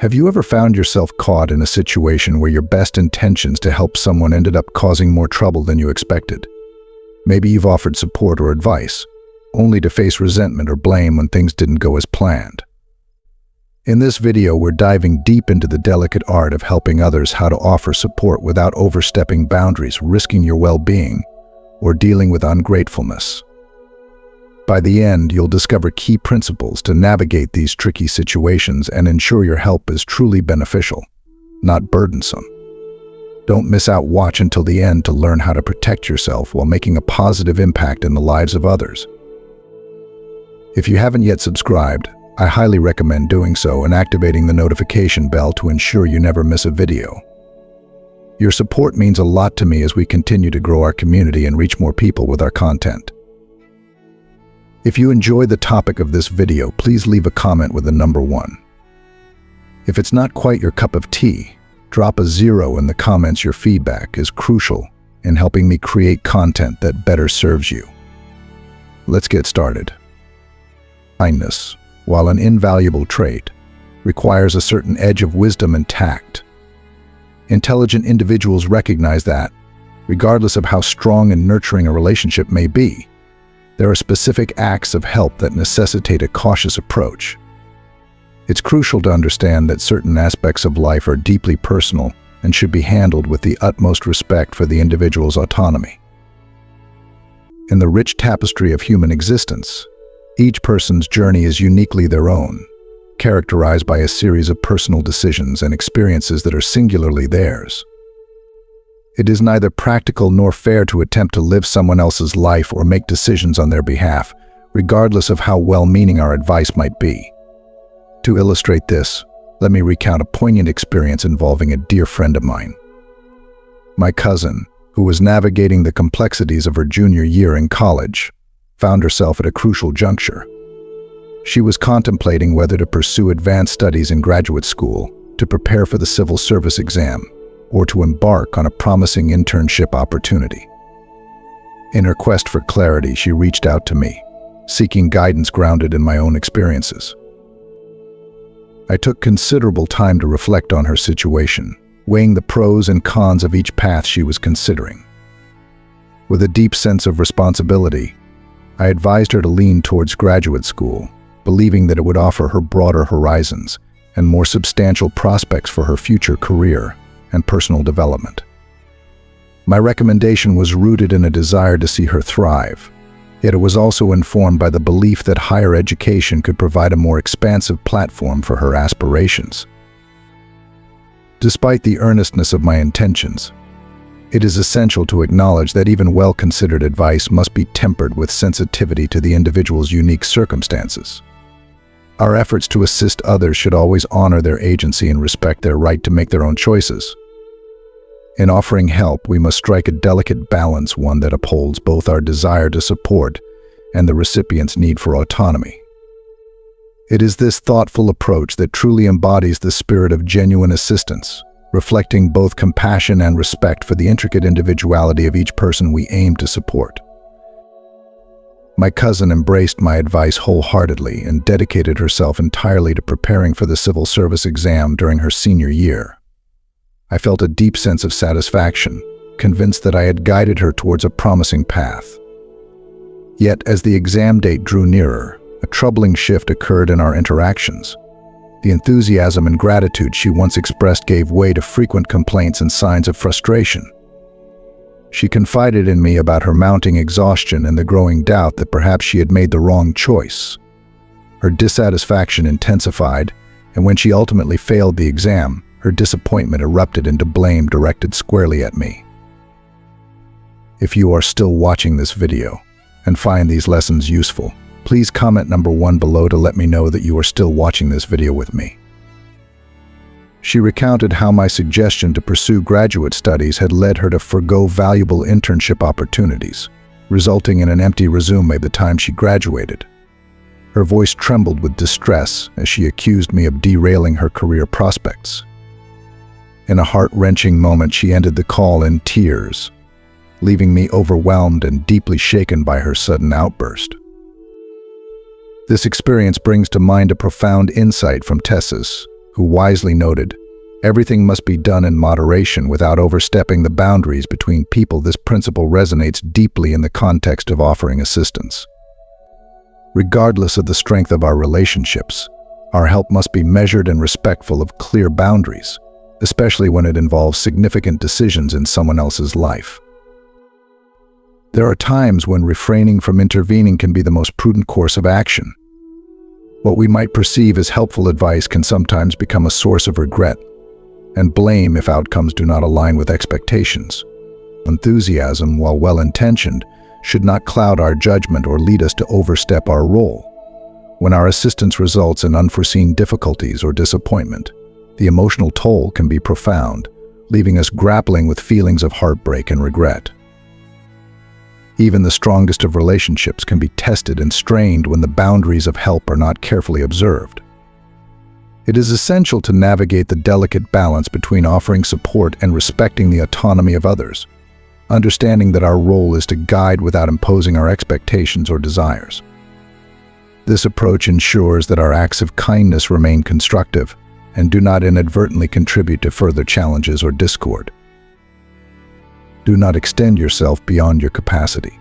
Have you ever found yourself caught in a situation where your best intentions to help someone ended up causing more trouble than you expected? Maybe you've offered support or advice, only to face resentment or blame when things didn't go as planned. In this video, we're diving deep into the delicate art of helping others, how to offer support without overstepping boundaries, risking your well-being, or dealing with ungratefulness. By the end, you'll discover key principles to navigate these tricky situations and ensure your help is truly beneficial, not burdensome. Don't miss out. Watch until the end to learn how to protect yourself while making a positive impact in the lives of others. If you haven't yet subscribed, I highly recommend doing so and activating the notification bell to ensure you never miss a video. Your support means a lot to me as we continue to grow our community and reach more people with our content. If you enjoy the topic of this video, please leave a comment with the number 1. If it's not quite your cup of tea, drop a 0 in the comments. Your feedback is crucial in helping me create content that better serves you. Let's get started. Kindness, while an invaluable trait, requires a certain edge of wisdom and tact. Intelligent individuals recognize that, regardless of how strong and nurturing a relationship may be, there are specific acts of help that necessitate a cautious approach. It's crucial to understand that certain aspects of life are deeply personal and should be handled with the utmost respect for the individual's autonomy. In the rich tapestry of human existence, each person's journey is uniquely their own, characterized by a series of personal decisions and experiences that are singularly theirs. It is neither practical nor fair to attempt to live someone else's life or make decisions on their behalf, regardless of how well-meaning our advice might be. To illustrate this, let me recount a poignant experience involving a dear friend of mine. My cousin, who was navigating the complexities of her junior year in college, found herself at a crucial juncture. She was contemplating whether to pursue advanced studies in graduate school, to prepare for the civil service exam, or to embark on a promising internship opportunity. In her quest for clarity, she reached out to me, seeking guidance grounded in my own experiences. I took considerable time to reflect on her situation, weighing the pros and cons of each path she was considering. With a deep sense of responsibility, I advised her to lean towards graduate school, believing that it would offer her broader horizons and more substantial prospects for her future career and personal development. My recommendation was rooted in a desire to see her thrive, yet it was also informed by the belief that higher education could provide a more expansive platform for her aspirations. Despite the earnestness of my intentions, it is essential to acknowledge that even well-considered advice must be tempered with sensitivity to the individual's unique circumstances. Our efforts to assist others should always honor their agency and respect their right to make their own choices. In offering help, we must strike a delicate balance, one that upholds both our desire to support and the recipient's need for autonomy. It is this thoughtful approach that truly embodies the spirit of genuine assistance, reflecting both compassion and respect for the intricate individuality of each person we aim to support. My cousin embraced my advice wholeheartedly and dedicated herself entirely to preparing for the civil service exam during her senior year. I felt a deep sense of satisfaction, convinced that I had guided her towards a promising path. Yet, as the exam date drew nearer, a troubling shift occurred in our interactions. The enthusiasm and gratitude she once expressed gave way to frequent complaints and signs of frustration. She confided in me about her mounting exhaustion and the growing doubt that perhaps she had made the wrong choice. Her dissatisfaction intensified, and when she ultimately failed the exam, her disappointment erupted into blame directed squarely at me. If you are still watching this video and find these lessons useful, please comment number 1 below to let me know that you are still watching this video with me. She recounted how my suggestion to pursue graduate studies had led her to forgo valuable internship opportunities, resulting in an empty resume by the time she graduated. Her voice trembled with distress as she accused me of derailing her career prospects. In a heart-wrenching moment, she ended the call in tears, leaving me overwhelmed and deeply shaken by her sudden outburst. This experience brings to mind a profound insight from Tessa's, who wisely noted, "Everything must be done in moderation without overstepping the boundaries between people." This principle resonates deeply in the context of offering assistance. Regardless of the strength of our relationships, our help must be measured and respectful of clear boundaries, especially when it involves significant decisions in someone else's life. There are times when refraining from intervening can be the most prudent course of action. What we might perceive as helpful advice can sometimes become a source of regret and blame if outcomes do not align with expectations. Enthusiasm, while well-intentioned, should not cloud our judgment or lead us to overstep our role. When our assistance results in unforeseen difficulties or disappointment, the emotional toll can be profound, leaving us grappling with feelings of heartbreak and regret. Even the strongest of relationships can be tested and strained when the boundaries of help are not carefully observed. It is essential to navigate the delicate balance between offering support and respecting the autonomy of others, understanding that our role is to guide without imposing our expectations or desires. This approach ensures that our acts of kindness remain constructive and do not inadvertently contribute to further challenges or discord. Do not extend yourself beyond your capacity.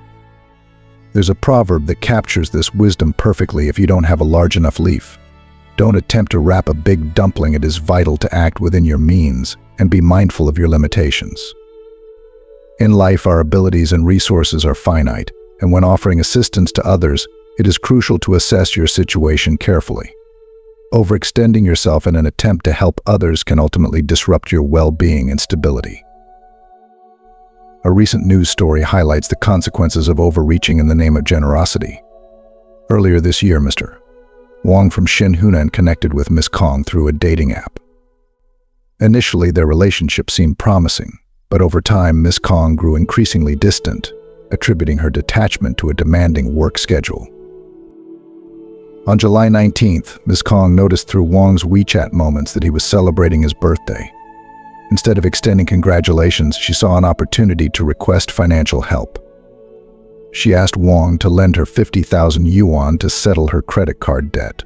There's a proverb that captures this wisdom perfectly: if you don't have a large enough leaf, don't attempt to wrap a big dumpling. It is vital to act within your means and be mindful of your limitations. In life, our abilities and resources are finite, and when offering assistance to others, it is crucial to assess your situation carefully. Overextending yourself in an attempt to help others can ultimately disrupt your well-being and stability. A recent news story highlights the consequences of overreaching in the name of generosity. Earlier this year, Mr. Wang from Hunan connected with Miss Kong through a dating app. Initially, their relationship seemed promising, but over time, Miss Kong grew increasingly distant, attributing her detachment to a demanding work schedule. On July 19th, Miss Kong noticed through Wang's WeChat moments that he was celebrating his birthday. Instead of extending congratulations, she saw an opportunity to request financial help. She asked Wang to lend her 50,000 yuan to settle her credit card debt,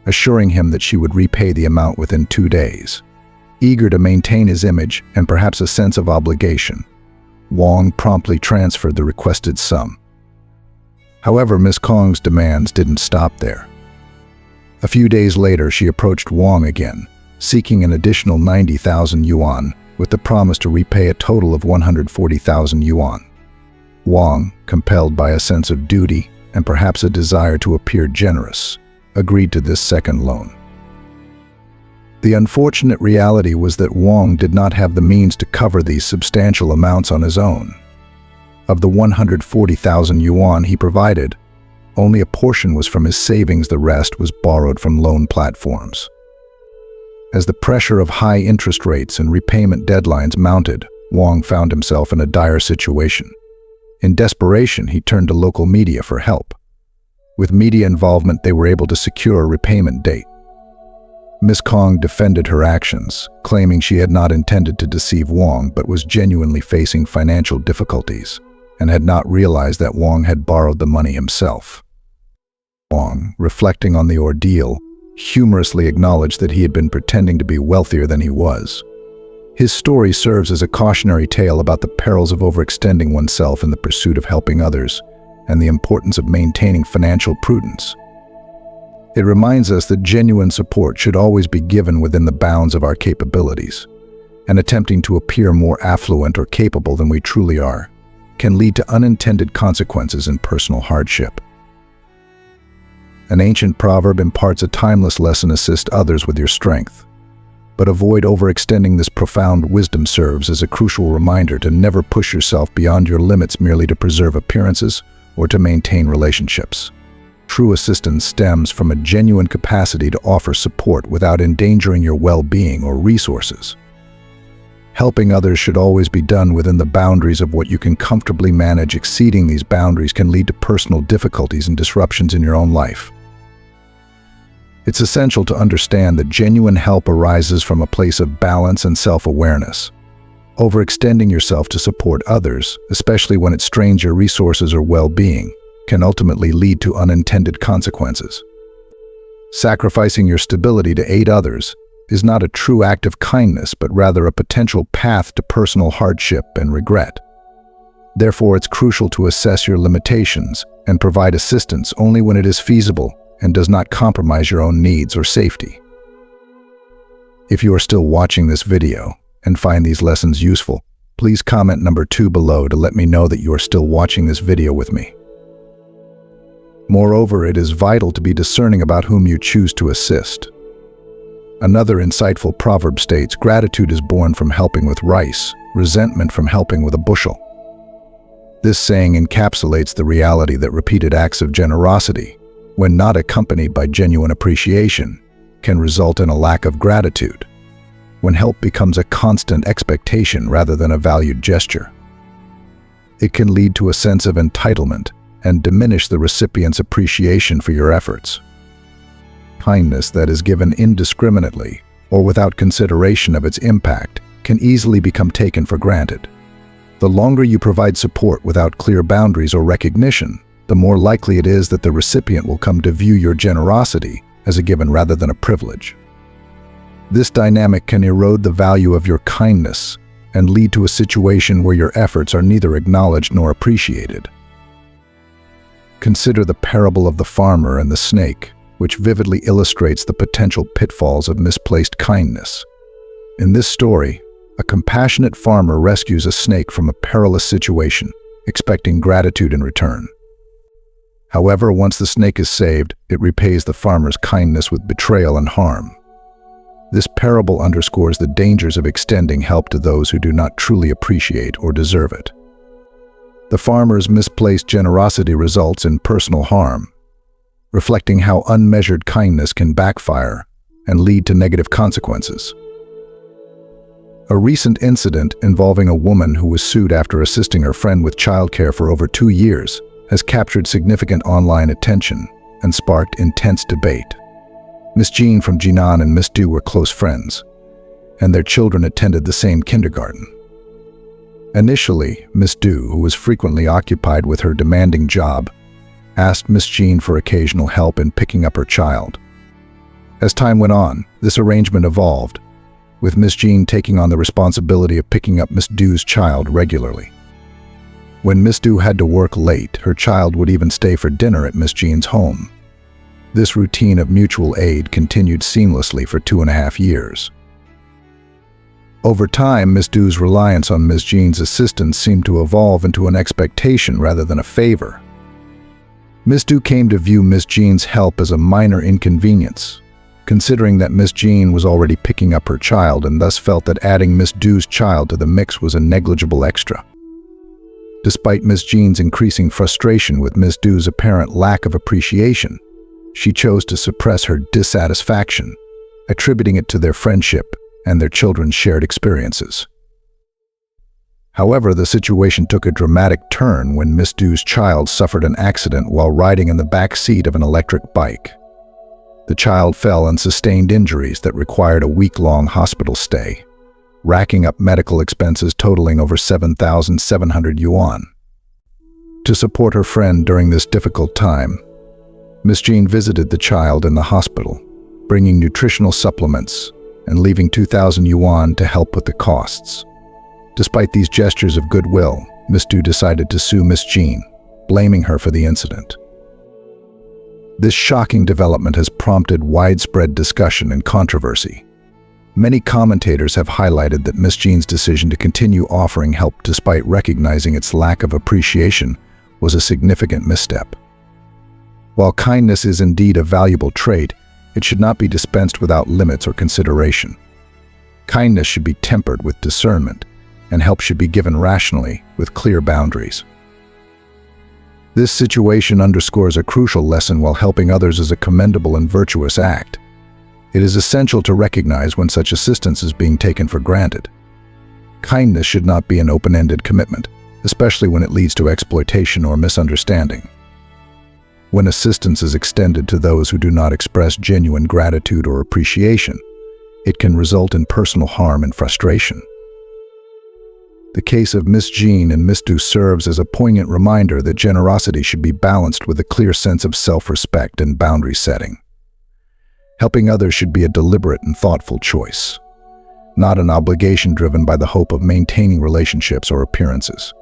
assuring him that she would repay the amount within 2 days. Eager to maintain his image and perhaps a sense of obligation, Wang promptly transferred the requested sum. However, Miss Kong's demands didn't stop there. A few days later, she approached Wang again, seeking an additional 90,000 yuan, with the promise to repay a total of 140,000 yuan. Wang, compelled by a sense of duty and perhaps a desire to appear generous, agreed to this second loan. The unfortunate reality was that Wang did not have the means to cover these substantial amounts on his own. Of the 140,000 yuan he provided, only a portion was from his savings. The rest was borrowed from loan platforms. As the pressure of high interest rates and repayment deadlines mounted, Wang found himself in a dire situation. In desperation, he turned to local media for help. With media involvement, they were able to secure a repayment date. Miss Kong defended her actions, claiming she had not intended to deceive Wang but was genuinely facing financial difficulties and had not realized that Wang had borrowed the money himself. Wang, reflecting on the ordeal, humorously acknowledged that he had been pretending to be wealthier than he was. His story serves as a cautionary tale about the perils of overextending oneself in the pursuit of helping others and the importance of maintaining financial prudence. It reminds us that genuine support should always be given within the bounds of our capabilities, and attempting to appear more affluent or capable than we truly are can lead to unintended consequences and personal hardship. An ancient proverb imparts a timeless lesson: assist others with your strength. But avoid overextending. This profound wisdom serves as a crucial reminder to never push yourself beyond your limits merely to preserve appearances or to maintain relationships. True assistance stems from a genuine capacity to offer support without endangering your well-being or resources. Helping others should always be done within the boundaries of what you can comfortably manage. Exceeding these boundaries can lead to personal difficulties and disruptions in your own life. It's essential to understand that genuine help arises from a place of balance and self-awareness. Overextending yourself to support others, especially when it strains your resources or well-being, can ultimately lead to unintended consequences. Sacrificing your stability to aid others is not a true act of kindness, but rather a potential path to personal hardship and regret. Therefore, it's crucial to assess your limitations and provide assistance only when it is feasible and does not compromise your own needs or safety. If you are still watching this video and find these lessons useful, please comment number 2 below to let me know that you are still watching this video with me. Moreover, it is vital to be discerning about whom you choose to assist. Another insightful proverb states, "Gratitude is born from helping with rice, resentment from helping with a bushel." This saying encapsulates the reality that repeated acts of generosity, when not accompanied by genuine appreciation, can result in a lack of gratitude, when help becomes a constant expectation rather than a valued gesture. It can lead to a sense of entitlement and diminish the recipient's appreciation for your efforts. Kindness that is given indiscriminately or without consideration of its impact can easily become taken for granted. The longer you provide support without clear boundaries or recognition, the more likely it is that the recipient will come to view your generosity as a given rather than a privilege. This dynamic can erode the value of your kindness and lead to a situation where your efforts are neither acknowledged nor appreciated. Consider the parable of the farmer and the snake, which vividly illustrates the potential pitfalls of misplaced kindness. In this story, a compassionate farmer rescues a snake from a perilous situation, expecting gratitude in return. However, once the snake is saved, it repays the farmer's kindness with betrayal and harm. This parable underscores the dangers of extending help to those who do not truly appreciate or deserve it. The farmer's misplaced generosity results in personal harm, reflecting how unmeasured kindness can backfire and lead to negative consequences. A recent incident involving a woman who was sued after assisting her friend with childcare for over 2 years has captured significant online attention and sparked intense debate. Miss Jean from Jinan and Miss Du were close friends, and their children attended the same kindergarten. Initially, Miss Du, who was frequently occupied with her demanding job, asked Miss Jean for occasional help in picking up her child. As time went on, this arrangement evolved, with Miss Jean taking on the responsibility of picking up Miss Du's child regularly. When Miss Du had to work late, her child would even stay for dinner at Miss Jean's home. This routine of mutual aid continued seamlessly for 2.5 years. Over time, Miss Du's reliance on Miss Jean's assistance seemed to evolve into an expectation rather than a favor. Miss Du came to view Miss Jean's help as a minor inconvenience, considering that Miss Jean was already picking up her child and thus felt that adding Miss Du's child to the mix was a negligible extra. Despite Miss Jean's increasing frustration with Miss Du's apparent lack of appreciation, she chose to suppress her dissatisfaction, attributing it to their friendship and their children's shared experiences. However, the situation took a dramatic turn when Miss Du's child suffered an accident while riding in the back seat of an electric bike. The child fell and sustained injuries that required a week-long hospital stay, racking up medical expenses totaling over 7,700 yuan. To support her friend during this difficult time, Miss Jean visited the child in the hospital, bringing nutritional supplements and leaving 2,000 yuan to help with the costs. Despite these gestures of goodwill, Miss Du decided to sue Miss Jean, blaming her for the incident. This shocking development has prompted widespread discussion and controversy. Many commentators have highlighted that Miss Jean's decision to continue offering help despite recognizing its lack of appreciation was a significant misstep. While kindness is indeed a valuable trait, it should not be dispensed without limits or consideration. Kindness should be tempered with discernment, and help should be given rationally with clear boundaries. This situation underscores a crucial lesson. While helping others is a commendable and virtuous act, it is essential to recognize when such assistance is being taken for granted. Kindness should not be an open-ended commitment, especially when it leads to exploitation or misunderstanding. When assistance is extended to those who do not express genuine gratitude or appreciation, it can result in personal harm and frustration. The case of Miss Jean and Miss Du serves as a poignant reminder that generosity should be balanced with a clear sense of self-respect and boundary setting. Helping others should be a deliberate and thoughtful choice, not an obligation driven by the hope of maintaining relationships or appearances.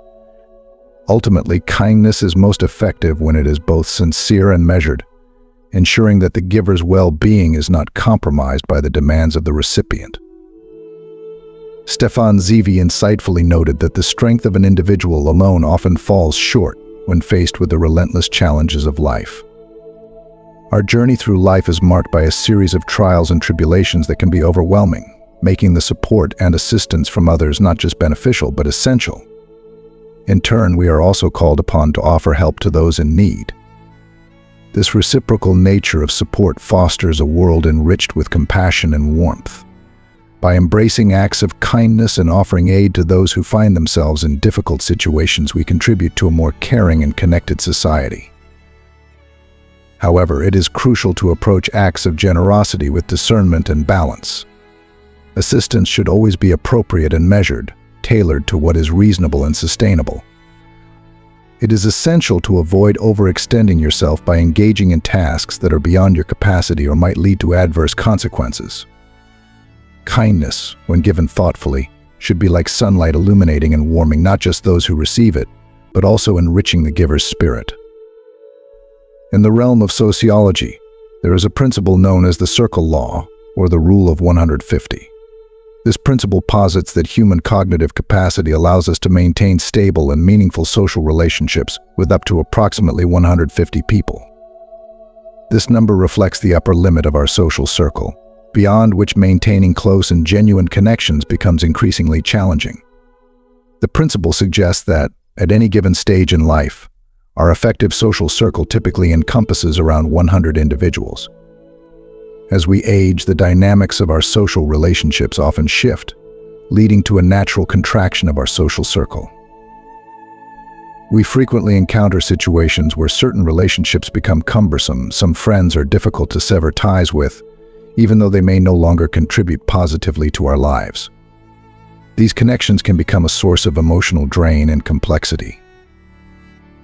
Ultimately, kindness is most effective when it is both sincere and measured, ensuring that the giver's well-being is not compromised by the demands of the recipient. Stefan Zweig insightfully noted that the strength of an individual alone often falls short when faced with the relentless challenges of life. Our journey through life is marked by a series of trials and tribulations that can be overwhelming, making the support and assistance from others not just beneficial but essential. In turn, we are also called upon to offer help to those in need. This reciprocal nature of support fosters a world enriched with compassion and warmth. By embracing acts of kindness and offering aid to those who find themselves in difficult situations, we contribute to a more caring and connected society. However, it is crucial to approach acts of generosity with discernment and balance. Assistance should always be appropriate and measured, tailored to what is reasonable and sustainable. It is essential to avoid overextending yourself by engaging in tasks that are beyond your capacity or might lead to adverse consequences. Kindness, when given thoughtfully, should be like sunlight illuminating and warming not just those who receive it, but also enriching the giver's spirit. In the realm of sociology, there is a principle known as the circle law, or the rule of 150. This principle posits that human cognitive capacity allows us to maintain stable and meaningful social relationships with up to approximately 150 people. This number reflects the upper limit of our social circle, beyond which maintaining close and genuine connections becomes increasingly challenging. The principle suggests that, at any given stage in life, our effective social circle typically encompasses around 100 individuals. As we age, the dynamics of our social relationships often shift, leading to a natural contraction of our social circle. We frequently encounter situations where certain relationships become cumbersome. Some friends are difficult to sever ties with, even though they may no longer contribute positively to our lives. These connections can become a source of emotional drain and complexity.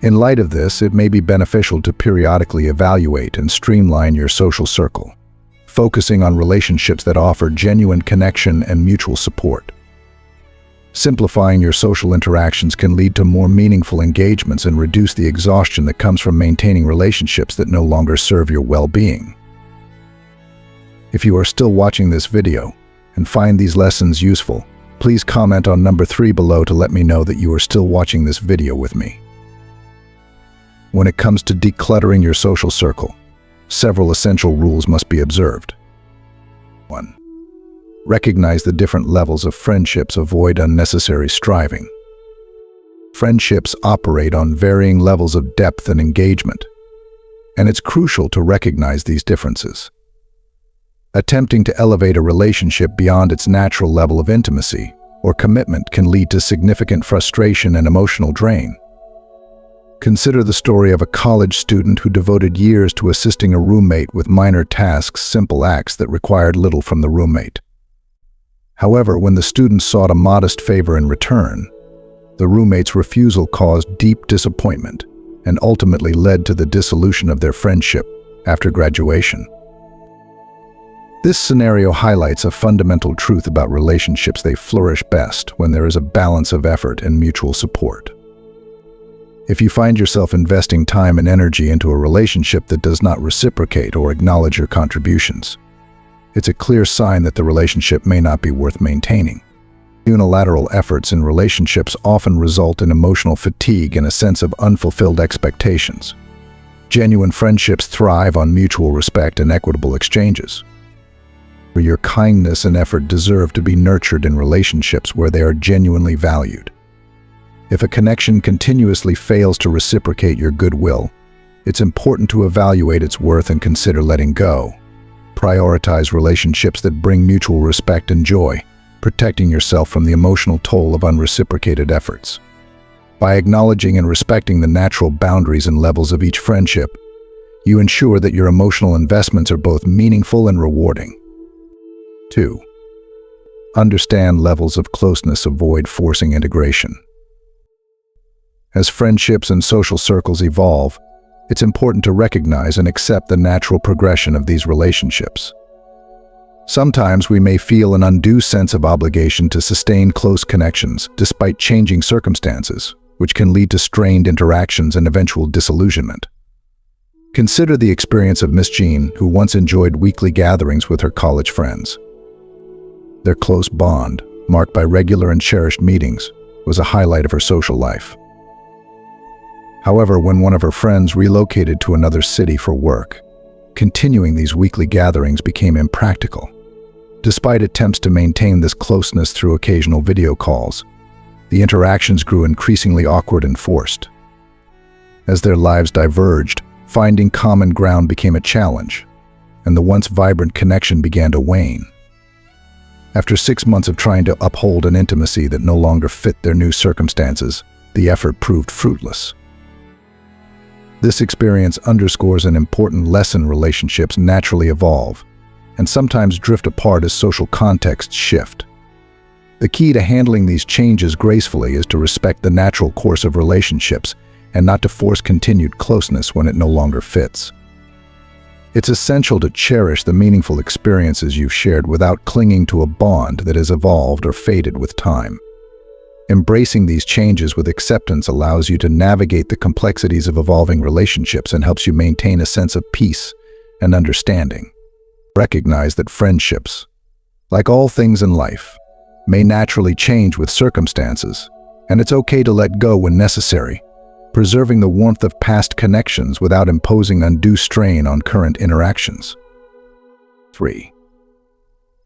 In light of this, it may be beneficial to periodically evaluate and streamline your social circle, focusing on relationships that offer genuine connection and mutual support. Simplifying your social interactions can lead to more meaningful engagements and reduce the exhaustion that comes from maintaining relationships that no longer serve your well-being. If you are still watching this video and find these lessons useful, please comment on number 3 below to let me know that you are still watching this video with me. When it comes to decluttering your social circle, several essential rules must be observed. 1. Recognize the different levels of friendships. Avoid unnecessary striving. Friendships operate on varying levels of depth and engagement, and it's crucial to recognize these differences. Attempting to elevate a relationship beyond its natural level of intimacy or commitment can lead to significant frustration and emotional drain. Consider the story of a college student who devoted years to assisting a roommate with minor tasks, simple acts that required little from the roommate. However, when the student sought a modest favor in return, the roommate's refusal caused deep disappointment and ultimately led to the dissolution of their friendship after graduation. This scenario highlights a fundamental truth about relationships: they flourish best when there is a balance of effort and mutual support. If you find yourself investing time and energy into a relationship that does not reciprocate or acknowledge your contributions, it's a clear sign that the relationship may not be worth maintaining. Unilateral efforts in relationships often result in emotional fatigue and a sense of unfulfilled expectations. Genuine friendships thrive on mutual respect and equitable exchanges. Your kindness and effort deserve to be nurtured in relationships where they are genuinely valued. If a connection continuously fails to reciprocate your goodwill, it's important to evaluate its worth and consider letting go. Prioritize relationships that bring mutual respect and joy, protecting yourself from the emotional toll of unreciprocated efforts. By acknowledging and respecting the natural boundaries and levels of each friendship, you ensure that your emotional investments are both meaningful and rewarding. 2. Understand levels of closeness. Avoid forcing integration. As friendships and social circles evolve, it's important to recognize and accept the natural progression of these relationships. Sometimes we may feel an undue sense of obligation to sustain close connections despite changing circumstances, which can lead to strained interactions and eventual disillusionment. Consider the experience of Miss Jean, who once enjoyed weekly gatherings with her college friends. Their close bond, marked by regular and cherished meetings, was a highlight of her social life. However, when one of her friends relocated to another city for work, continuing these weekly gatherings became impractical. Despite attempts to maintain this closeness through occasional video calls, the interactions grew increasingly awkward and forced. As their lives diverged, finding common ground became a challenge, and the once vibrant connection began to wane. After 6 months of trying to uphold an intimacy that no longer fit their new circumstances, the effort proved fruitless. This experience underscores an important lesson: relationships naturally evolve, and sometimes drift apart as social contexts shift. The key to handling these changes gracefully is to respect the natural course of relationships and not to force continued closeness when it no longer fits. It's essential to cherish the meaningful experiences you've shared without clinging to a bond that has evolved or faded with time. Embracing these changes with acceptance allows you to navigate the complexities of evolving relationships and helps you maintain a sense of peace and understanding. Recognize that friendships, like all things in life, may naturally change with circumstances, and it's okay to let go when necessary, preserving the warmth of past connections without imposing undue strain on current interactions. 3.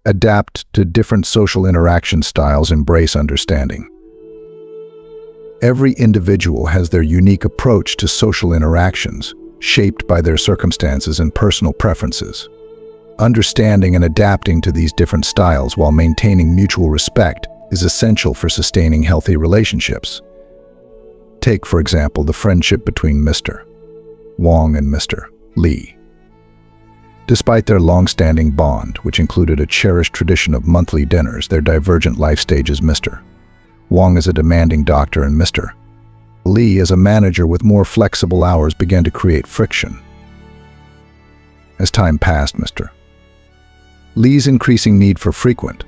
Adapt to different social interaction styles. Embrace understanding. Every individual has their unique approach to social interactions, shaped by their circumstances and personal preferences. Understanding and adapting to these different styles while maintaining mutual respect is essential for sustaining healthy relationships. Take, for example, the friendship between Mr. Wong and Mr. Lee. Despite their long-standing bond, which included a cherished tradition of monthly dinners, their divergent life stages, Mr. Wong as a demanding doctor and Mr. Lee as a manager with more flexible hours, began to create friction. As time passed, Mr. Lee's increasing need for frequent,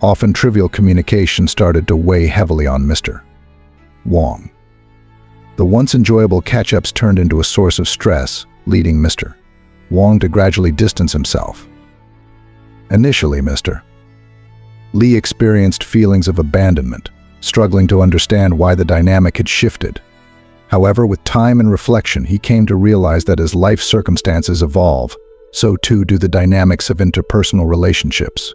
often trivial communication started to weigh heavily on Mr. Wong. The once enjoyable catch-ups turned into a source of stress, leading Mr. Wong to gradually distance himself. Initially, Mr. Lee experienced feelings of abandonment, struggling to understand why the dynamic had shifted. However, with time and reflection, he came to realize that as life circumstances evolve, so too do the dynamics of interpersonal relationships.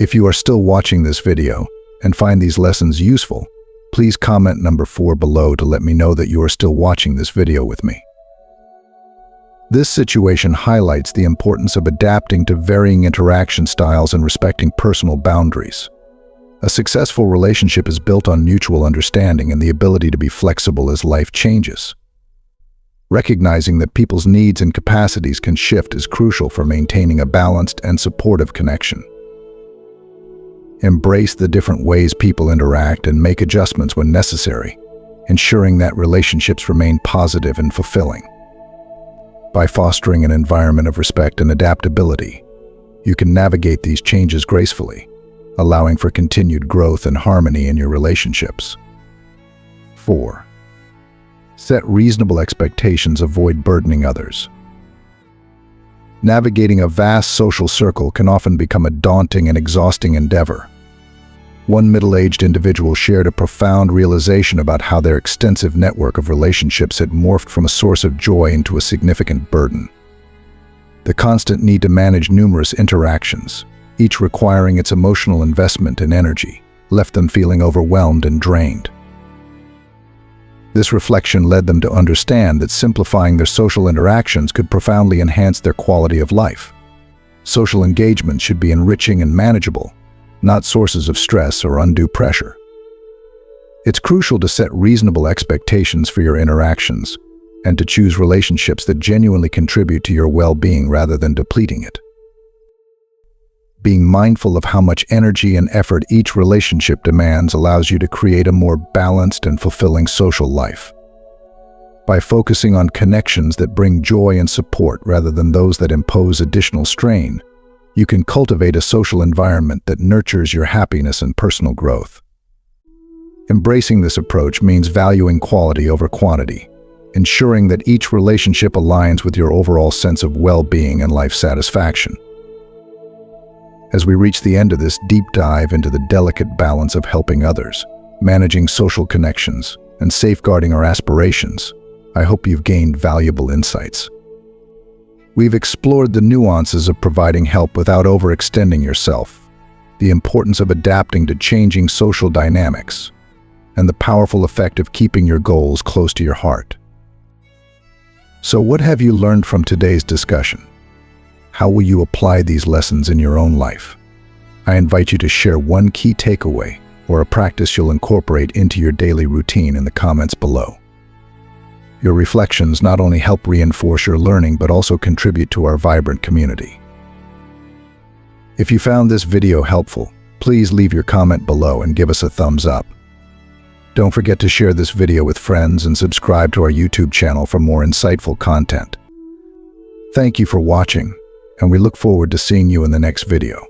If you are still watching this video and find these lessons useful, please comment number 4 below to let me know that you are still watching this video with me. This situation highlights the importance of adapting to varying interaction styles and respecting personal boundaries. A successful relationship is built on mutual understanding and the ability to be flexible as life changes. Recognizing that people's needs and capacities can shift is crucial for maintaining a balanced and supportive connection. Embrace the different ways people interact and make adjustments when necessary, ensuring that relationships remain positive and fulfilling. By fostering an environment of respect and adaptability, you can navigate these changes gracefully, allowing for continued growth and harmony in your relationships. 4. Set reasonable expectations. Avoid burdening others. Navigating a vast social circle can often become a daunting and exhausting endeavor. One middle-aged individual shared a profound realization about how their extensive network of relationships had morphed from a source of joy into a significant burden. The constant need to manage numerous interactions, each requiring its emotional investment and energy, left them feeling overwhelmed and drained. This reflection led them to understand that simplifying their social interactions could profoundly enhance their quality of life. Social engagement should be enriching and manageable, not sources of stress or undue pressure. It's crucial to set reasonable expectations for your interactions and to choose relationships that genuinely contribute to your well-being rather than depleting it. Being mindful of how much energy and effort each relationship demands allows you to create a more balanced and fulfilling social life. By focusing on connections that bring joy and support rather than those that impose additional strain, you can cultivate a social environment that nurtures your happiness and personal growth. Embracing this approach means valuing quality over quantity, ensuring that each relationship aligns with your overall sense of well-being and life satisfaction. As we reach the end of this deep dive into the delicate balance of helping others, managing social connections, and safeguarding our aspirations, I hope you've gained valuable insights. We've explored the nuances of providing help without overextending yourself, the importance of adapting to changing social dynamics, and the powerful effect of keeping your goals close to your heart. So what have you learned from today's discussion? How will you apply these lessons in your own life? I invite you to share one key takeaway or a practice you'll incorporate into your daily routine in the comments below. Your reflections not only help reinforce your learning but also contribute to our vibrant community. If you found this video helpful, please leave your comment below and give us a thumbs up. Don't forget to share this video with friends and subscribe to our YouTube channel for more insightful content. Thank you for watching, and we look forward to seeing you in the next video.